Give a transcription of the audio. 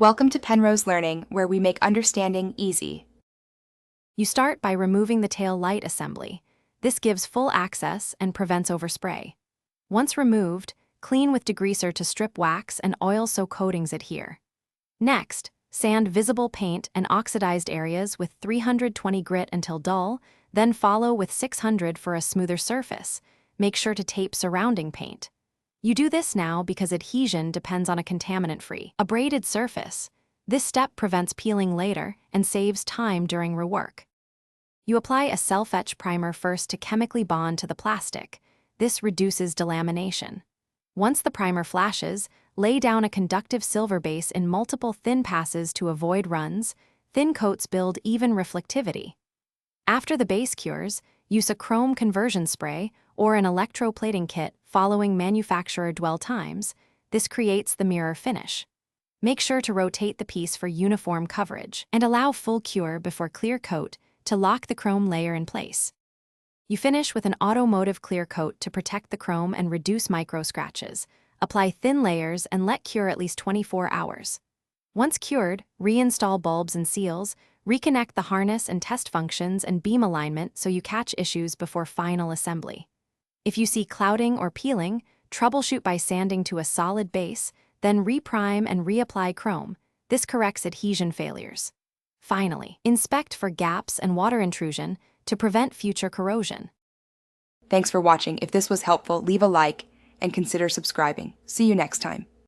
Welcome to Penrose Learning, where we make understanding easy. You start by removing the tail light assembly. This gives full access and prevents overspray. Once removed, clean with degreaser to strip wax and oil so coatings adhere. Next, sand visible paint and oxidized areas with 320 grit until dull, then follow with 600 for a smoother surface. Make sure to tape surrounding paint. You do this now because adhesion depends on a contaminant-free, abraded surface. This step prevents peeling later and saves time during rework. You apply a self-etch primer first to chemically bond to the plastic. This reduces delamination. Once the primer flashes, lay down a conductive silver base in multiple thin passes to avoid runs. Thin coats build even reflectivity. After the base cures, use a chrome conversion spray or an electroplating kit following manufacturer dwell times. This creates the mirror finish. Make sure to rotate the piece for uniform coverage and allow full cure before clear coat to lock the chrome layer in place. You finish with an automotive clear coat to protect the chrome and reduce micro scratches. Apply thin layers and let cure at least 24 hours. Once cured, reinstall bulbs and seals, reconnect the harness and test functions and beam alignment so you catch issues before final assembly. If you see clouding or peeling, troubleshoot by sanding to a solid base, then reprime and reapply chrome. This corrects adhesion failures. Finally, inspect for gaps and water intrusion to prevent future corrosion. Thanks for watching. If this was helpful, leave a like and consider subscribing. See you next time.